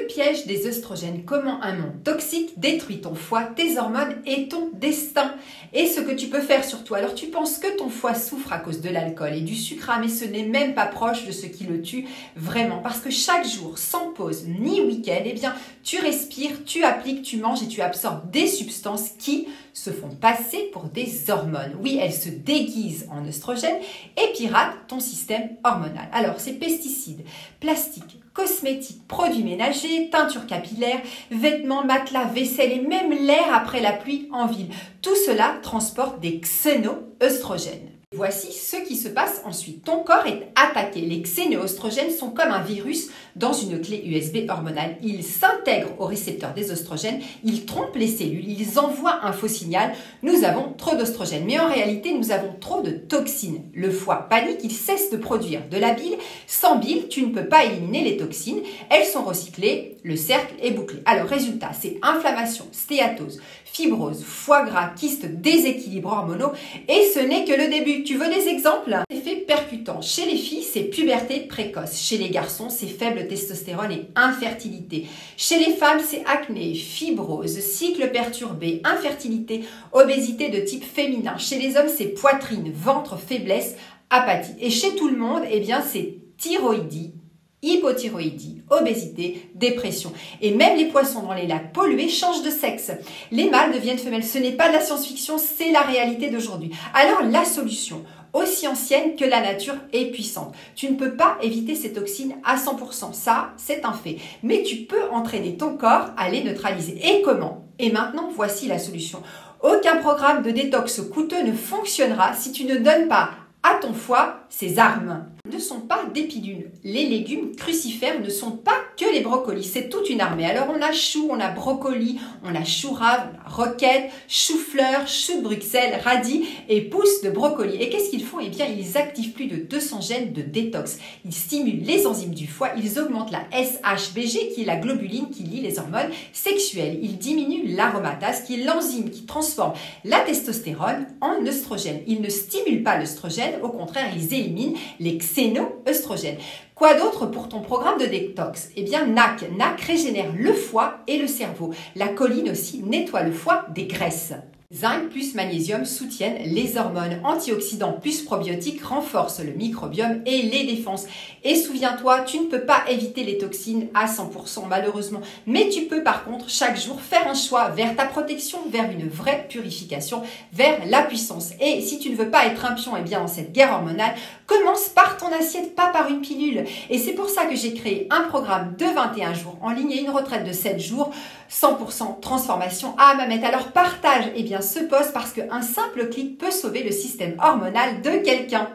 Le piège des œstrogènes, comment un monde toxique détruit ton foie, tes hormones et ton destin. Et ce que tu peux faire surtout. Alors tu penses que ton foie souffre à cause de l'alcool et du sucre, mais ce n'est même pas proche de ce qui le tue vraiment. Parce que chaque jour, sans pause ni week-end, eh bien, tu respires, tu appliques, tu manges et tu absorbes des substances qui se font passer pour des hormones. Oui, elles se déguisent en œstrogènes et piratent ton système hormonal. Alors, ces pesticides, plastiques, cosmétiques, produits ménagers, teintures capillaires, vêtements, matelas, vaisselle et même l'air après la pluie en ville. Tout cela transporte des xénoœstrogènes. Voici ce qui se passe ensuite. Ton corps est attaqué. Les xénoœstrogènes sont comme un virus dans une clé USB hormonale. Ils s'intègrent aux récepteurs des œstrogènes, ils trompent les cellules, ils envoient un faux signal. Nous avons trop d'œstrogènes, mais en réalité, nous avons trop de toxines. Le foie panique, il cesse de produire de la bile. Sans bile, tu ne peux pas éliminer les toxines. Elles sont recyclées, le cercle est bouclé. Alors, résultat, c'est inflammation, stéatose, fibrose, foie gras, kyste, déséquilibre hormonaux. Et ce n'est que le début. Tu veux des exemples? Effet percutant. Chez les filles, c'est puberté précoce. Chez les garçons, c'est faible testostérone et infertilité. Chez les femmes, c'est acné, fibrose, cycle perturbé, infertilité, obésité de type féminin. Chez les hommes, c'est poitrine, ventre, faiblesse, apathie. Et chez tout le monde, eh bien, c'est thyroïdie, hypothyroïdie, obésité, dépression. Et même les poissons dans les lacs pollués changent de sexe. Les mâles deviennent femelles. Ce n'est pas de la science-fiction, c'est la réalité d'aujourd'hui. Alors la solution, aussi ancienne que la nature est puissante. Tu ne peux pas éviter ces toxines à 100%. Ça, c'est un fait. Mais tu peux entraîner ton corps à les neutraliser. Et comment? Et maintenant, voici la solution. Aucun programme de détox coûteux ne fonctionnera si tu ne donnes pas à ton foie ses armes. Ne sont pas des pilules. Les légumes crucifères ne sont pas que les brocolis. C'est toute une armée. Alors on a chou, on a brocoli, on a chou rave, on a roquette, chou-fleur, chou de Bruxelles, radis et pousses de brocoli. Et qu'est-ce qu'ils font? Eh bien, ils activent plus de 200 gènes de détox. Ils stimulent les enzymes du foie. Ils augmentent la SHBG, qui est la globuline qui lie les hormones sexuelles. Ils diminuent l'aromatase, qui est l'enzyme qui transforme la testostérone en œstrogène. Ils ne stimulent pas l'œstrogène. Au contraire, ils éliminent les xénoœstrogènes. Quoi d'autre pour ton programme de détox? Eh bien, NAC. NAC régénère le foie et le cerveau. La choline aussi nettoie le foie des graisses. Zinc plus magnésium soutiennent les hormones. Antioxydants plus probiotiques renforcent le microbiome et les défenses. Et souviens-toi, tu ne peux pas éviter les toxines à 100% malheureusement. Mais tu peux par contre chaque jour faire un choix vers ta protection, vers une vraie purification, vers la puissance. Et si tu ne veux pas être un pion eh bien, dans cette guerre hormonale, commence par ton assiette, pas par une pilule. Et c'est pour ça que j'ai créé un programme de 21 jours en ligne et une retraite de 7 jours, 100% transformation à Hammamet. Alors partage eh bien, ce post parce qu'un simple clic peut sauver le système hormonal de quelqu'un.